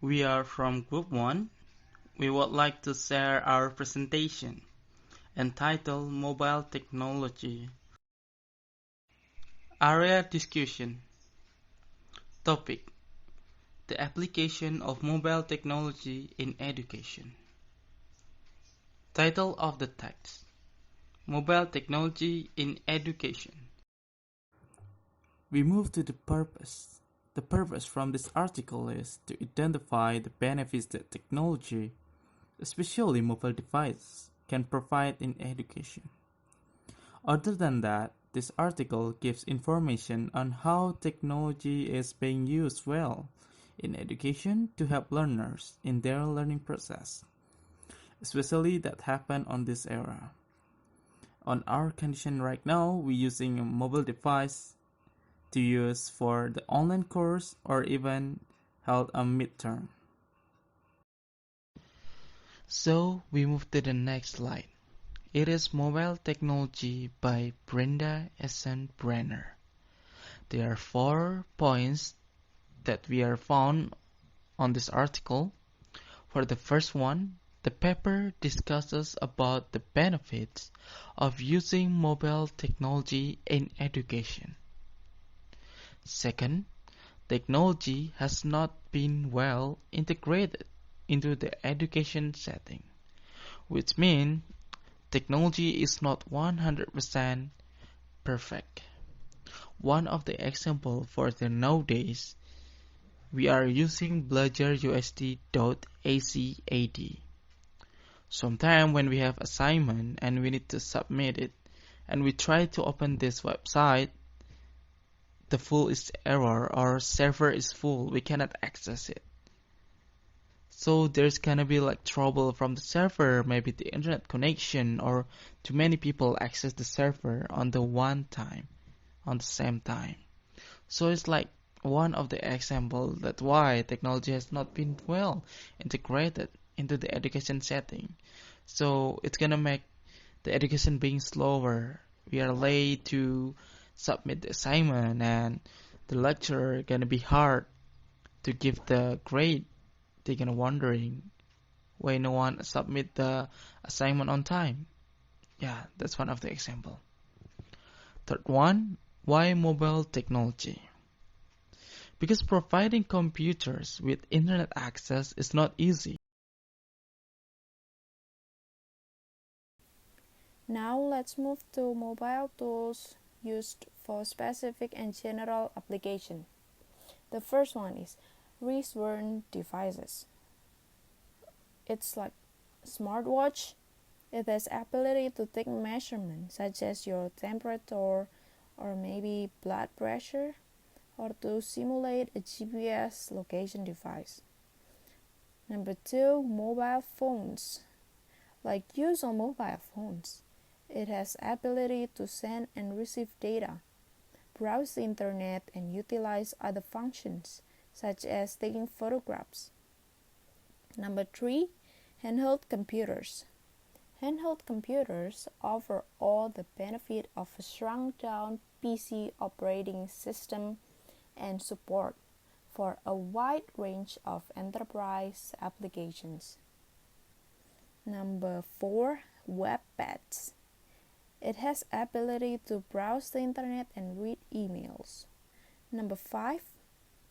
We are from Group 1. We would like to share our presentation entitled Mobile Technology. Area Discussion. Topic: The application of mobile technology in education. Title of the text: Mobile Technology in Education. We move to the purpose. The purpose from this article is to identify the benefits that technology, especially mobile devices, can provide in education. Other than that, this article gives information on how technology is being used well in education to help learners in their learning process, especially that happen on this era. On our condition right now, we're using a mobile device to use for the online course or even held a midterm. So we move to the next slide. It is Mobile Technology by Brenda Essen-Brenner. There are 4 points that we are found on this article. For the first one, the paper discusses about the benefits of using mobile technology in education. Second, technology has not been well integrated into the education setting, which means technology is not 100% perfect. One of the examples for the nowadays, we are using BlajarUSD.acad. Sometimes when we have assignment and we need to submit it, and we try to open this website, the full is error or server is full, we cannot access it. So there's gonna be like trouble from the server, maybe the internet connection, or too many people access the server on the same time. So it's like one of the examples that why technology has not been well integrated into the education setting. So it's gonna make the education being slower. We are late to submit the assignment and the lecturer gonna be hard to give the grade. They're gonna wondering why no one submit the assignment on time. Yeah, that's one of the example. Third one, why mobile technology? Because providing computers with internet access is not easy. Now let's move to mobile tools used for specific and general application. The first one is wrist-worn devices. It's like smartwatch. It has ability to take measurements such as your temperature or maybe blood pressure, or to simulate a GPS location device. Number 2, mobile phones. Like use on mobile phones. It has ability to send and receive data, browse the internet, and utilize other functions such as taking photographs. Number 3, handheld computers. Handheld computers offer all the benefit of a shrunk down PC operating system and support for a wide range of enterprise applications. Number 4, web pads. It has ability to browse the internet and read emails. Number 5,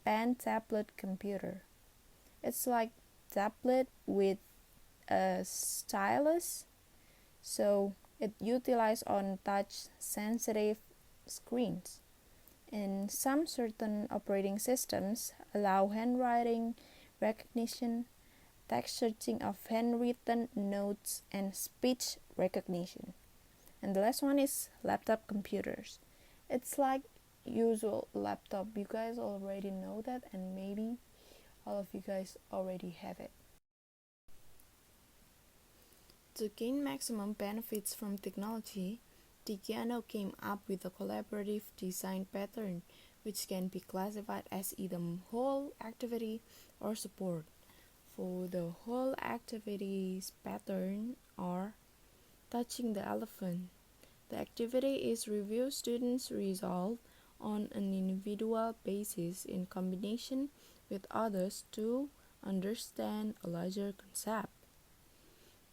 pen tablet computer. It's like tablet with a stylus, so it utilizes on touch sensitive screens. And some certain operating systems allow handwriting recognition, text searching of handwritten notes, and speech recognition. And the last one is laptop computers. It's like usual laptop. You guys already know that, and maybe all of you guys already have it. To gain maximum benefits from technology, Tigiano came up with a collaborative design pattern which can be classified as either whole activity or support. For the whole activities pattern or touching the elephant, the activity is review students' results on an individual basis in combination with others to understand a larger concept.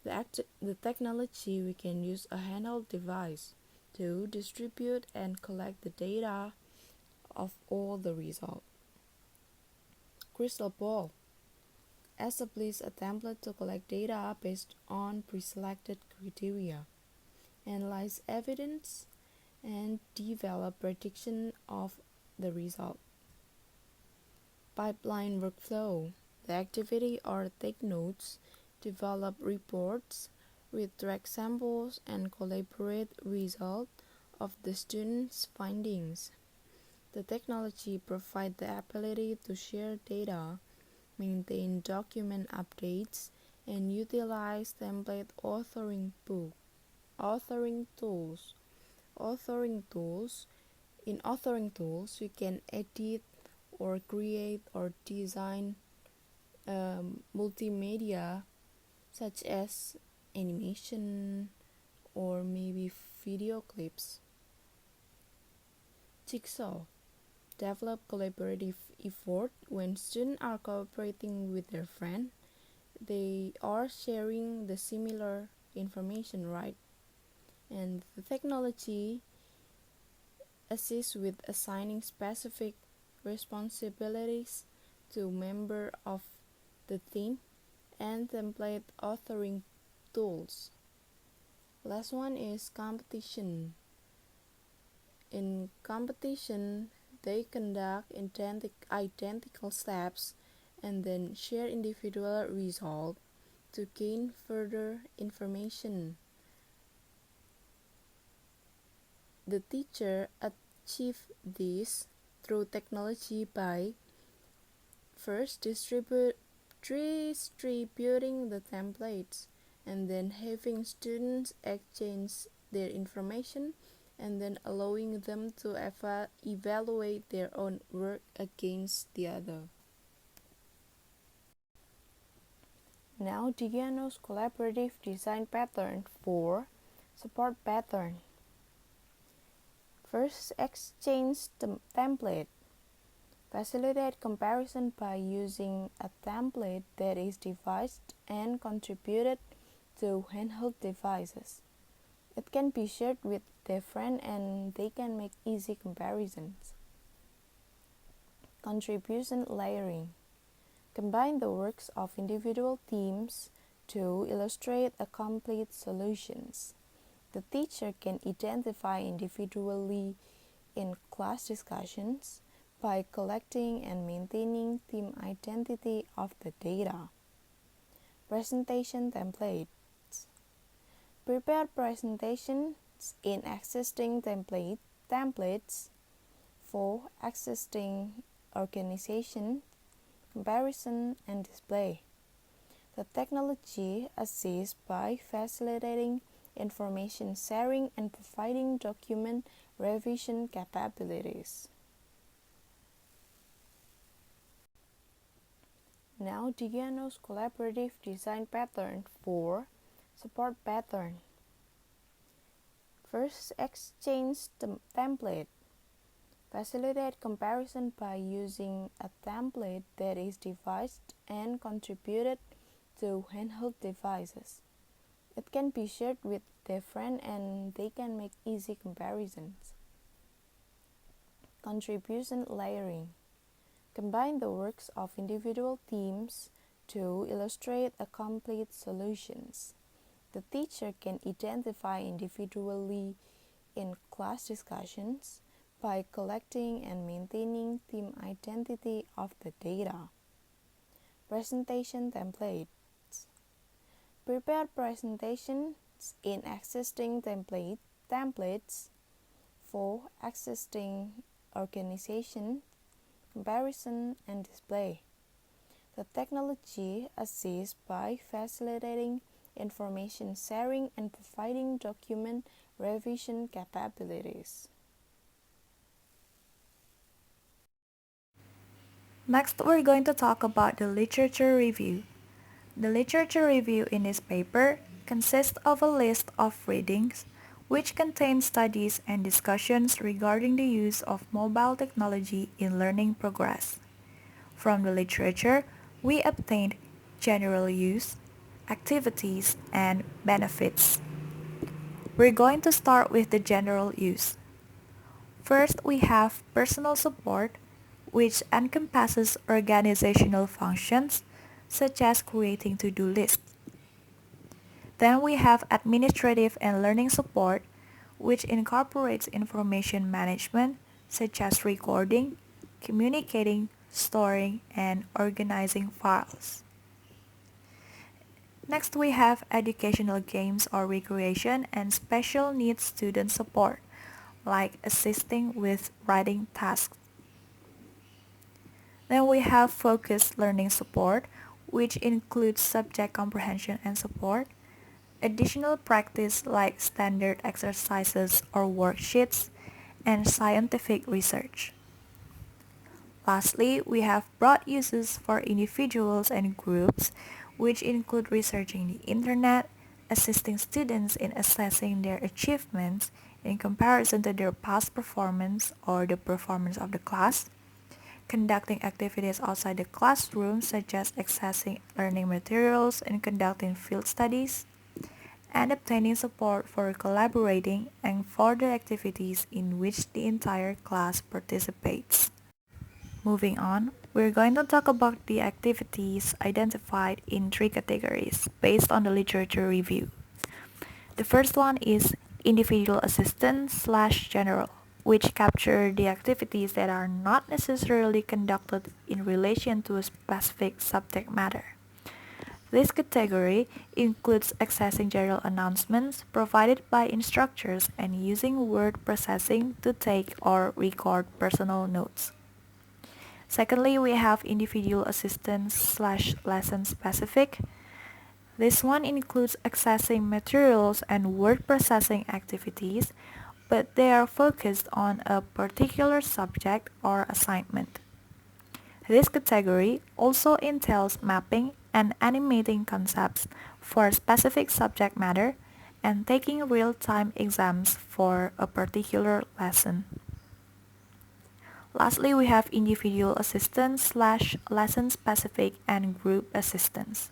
The technology we can use a handheld device to distribute and collect the data of all the results. Crystal ball establishes a template to collect data based on pre-selected criteria, analyze evidence, and develop prediction of the result. Pipeline workflow, the activity or take notes, develop reports, retract samples, and collaborate results of the students' findings. The technology provides the ability to share data, maintain document updates, and utilize template authoring tools. Authoring tools In authoring tools, you can edit or create or design multimedia such as animation or maybe video clips. Jigsaw develop collaborative effort when students are cooperating with their friend. They are sharing the similar information, right? And the technology assists with assigning specific responsibilities to members of the team and template authoring tools. Last one is competition. In competition, they conduct identical steps and then share individual results to gain further information. The teacher achieves this through technology by first distributing the templates and then having students exchange their information and then allowing them to evaluate their own work against the other. Now Diano's collaborative design pattern 4 support pattern. First, exchange the template. Facilitate comparison by using a template that is devised and contributed to handheld devices. It can be shared with their friend and they can make easy comparisons. Contribution layering. Combine the works of individual teams to illustrate a complete solutions. The teacher can identify individually in class discussions by collecting and maintaining team identity of the data. Presentation templates. Prepare presentations in existing templates for existing organization, comparison, and display. The technology assists by facilitating information sharing and providing document revision capabilities. Now Diano's collaborative design pattern 4 support pattern. First, exchange the template. Facilitate comparison by using a template that is devised and contributed to handheld devices. It can be shared with their friend and they can make easy comparisons. Contribution layering. Combine the works of individual teams to illustrate a complete solutions. The teacher can identify individually in class discussions by collecting and maintaining team identity of the data. Presentation templates. Prepare presentations in existing templates for existing organization, comparison, and display. The technology assists by facilitating information sharing and providing document revision capabilities. Next, we're going to talk about the literature review. The literature review in this paper consists of a list of readings which contain studies and discussions regarding the use of mobile technology in learning progress. From the literature, We obtained general use, activities, and benefits. We're going to start with the general use. First, we have personal support, which encompasses organizational functions such as creating to-do lists. Then we have administrative and learning support, which incorporates information management such as recording, communicating, storing, and organizing files. Next, we have educational games or recreation and special needs student support, like assisting with writing tasks. Then we have focused learning support, which includes subject comprehension and support, additional practice like standard exercises or worksheets, and scientific research. Lastly, we have broad uses for individuals and groups, which include researching the internet, assisting students in assessing their achievements in comparison to their past performance or the performance of the class, conducting activities outside the classroom such as accessing learning materials and conducting field studies, and obtaining support for collaborating and further activities in which the entire class participates. Moving on, we're going to talk about the activities identified in three categories based on the literature review. The first one is individual assistance/general, which capture the activities that are not necessarily conducted in relation to a specific subject matter. This category includes accessing general announcements provided by instructors and using word processing to take or record personal notes. Secondly, we have individual assistance/lesson specific. This one includes accessing materials and word processing activities, but they are focused on a particular subject or assignment. This category also entails mapping and animating concepts for a specific subject matter and taking real-time exams for a particular lesson. Lastly, we have individual assistance/lesson specific and group assistance.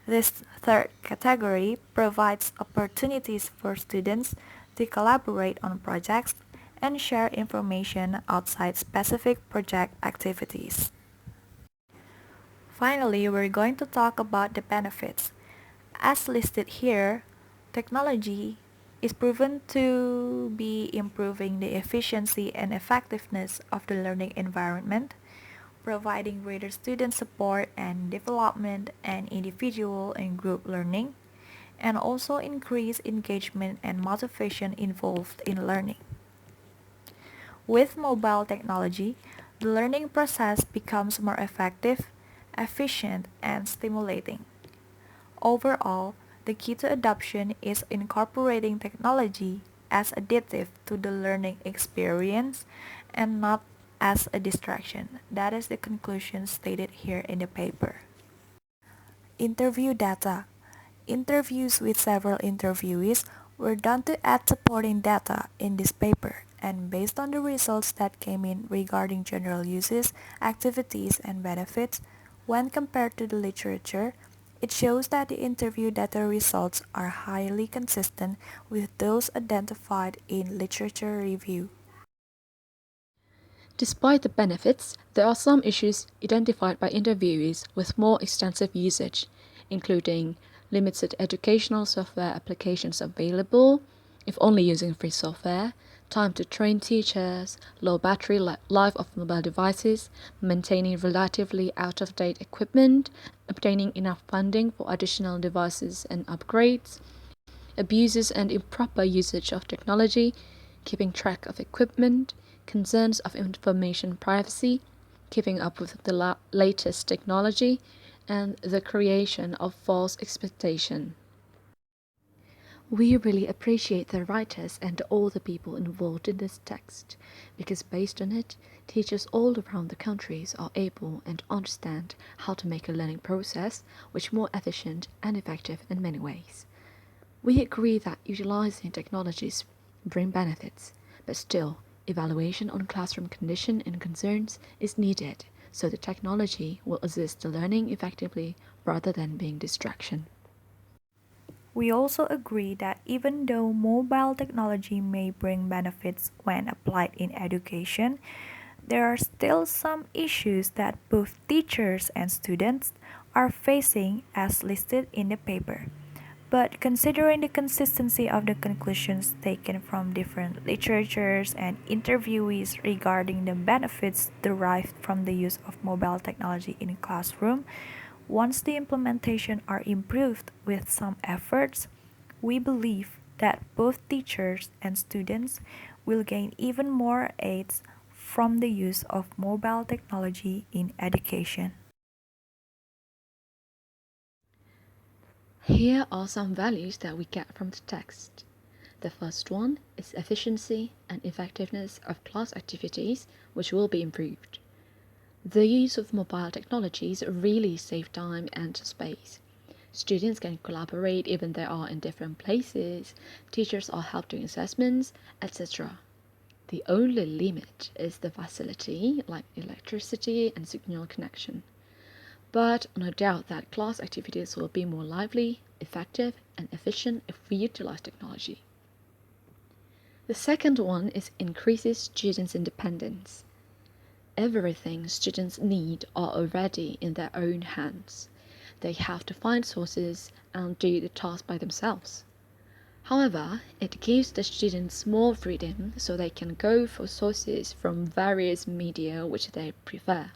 This third category provides opportunities for students to collaborate on projects and share information outside specific project activities. Finally, we're going to talk about the benefits. As listed here, technology is proven to be improving the efficiency and effectiveness of the learning environment, providing greater student support and development and individual and group learning, and also increase engagement and motivation involved in learning. With mobile technology, the learning process becomes more effective, efficient, and stimulating. Overall, the key to adoption is incorporating technology as additive to the learning experience and not as a distraction. That is the conclusion stated here in the paper. Interview data. Interviews with several interviewees were done to add supporting data in this paper, and based on the results that came in regarding general uses, activities, and benefits, when compared to the literature, it shows that the interview data results are highly consistent with those identified in literature review. Despite the benefits, there are some issues identified by interviewees with more extensive usage, including limited educational software applications available, if only using free software, time to train teachers, low battery life of mobile devices, maintaining relatively out-of-date equipment, obtaining enough funding for additional devices and upgrades, abuses and improper usage of technology, keeping track of equipment, concerns of information privacy, keeping up with the latest technology, and the creation of false expectation. We really appreciate the writers and all the people involved in this text, because based on it, teachers all around the countries are able and understand how to make a learning process which more efficient and effective in many ways. We agree that utilizing technologies bring benefits, but still, evaluation on classroom condition and concerns is needed so the technology will assist the learning effectively rather than being distraction. We also agree that even though mobile technology may bring benefits when applied in education, there are still some issues that both teachers and students are facing as listed in the paper. But considering the consistency of the conclusions taken from different literatures and interviewees regarding the benefits derived from the use of mobile technology in a classroom, once the implementation are improved with some efforts, we believe that both teachers and students will gain even more aids from the use of mobile technology in education. Here are some values that we get from the text. The first one is efficiency and effectiveness of class activities, which will be improved. The use of mobile technologies really save time and space. Students can collaborate even they are in different places, teachers are helped doing assessments, etc. The only limit is the facility, like electricity and signal connection. But no doubt that class activities will be more lively, effective, and efficient if we utilize technology. The second one is increases students' independence. Everything students need are already in their own hands. They have to find sources and do the task by themselves. However, it gives the students more freedom so they can go for sources from various media which they prefer.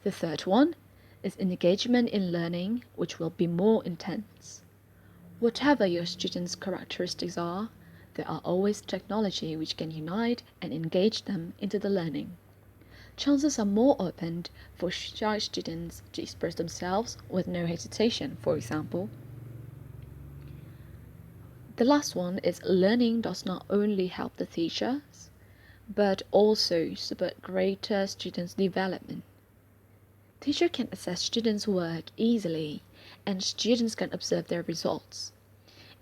The third one is engagement in learning, which will be more intense. Whatever your students' characteristics are, there are always technology which can unite and engage them into the learning. Chances are more open for shy students to express themselves with no hesitation, for example. The last one is learning does not only help the teachers, but also support greater students' development. Teacher can assess students' work easily, and students can observe their results.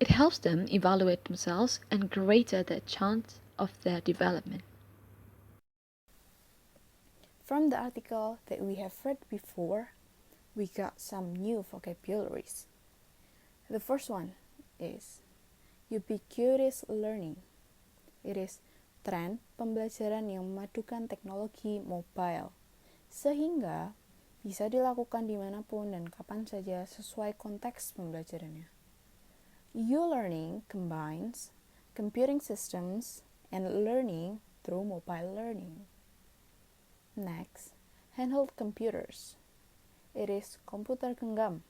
It helps them evaluate themselves and greater the chance of their development. From the article that we have read before, we got some new vocabularies. The first one is ubiquitous learning. It is tren pembelajaran yang memadukan teknologi mobile, sehingga bisa dilakukan dimanapun dan kapan saja sesuai konteks pembelajarannya. U-learning combines computing systems and learning through mobile learning. Next, handheld computers. It is komputer genggam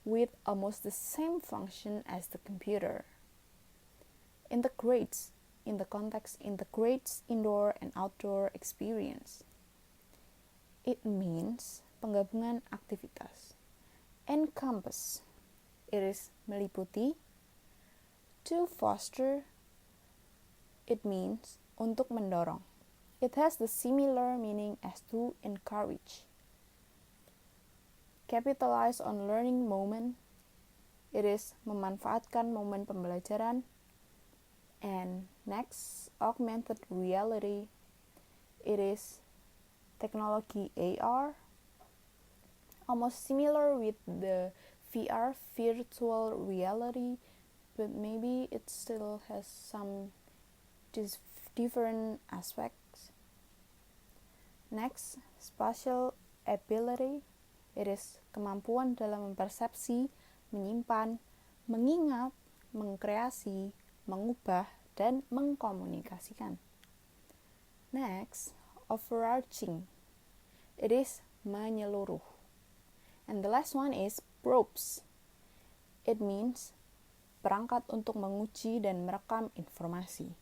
with almost the same function as the computer. Integrates in the context integrates indoor and outdoor experience. It means penggabungan aktivitas. Encompass. It is meliputi. To foster. It means untuk mendorong. It has the similar meaning as to encourage. Capitalize on learning moment. It is memanfaatkan momen pembelajaran. And next, augmented reality. It is technology AR, almost similar with the VR, virtual reality, but maybe it still has some different aspects. Next, spatial ability. It is kemampuan dalam mempersepsi, menyimpan, mengingat, mengkreasi, mengubah, dan mengkomunikasikan. Next, overarching. It is menyeluruh. And the last one is probes. It means perangkat untuk menguji dan merekam informasi.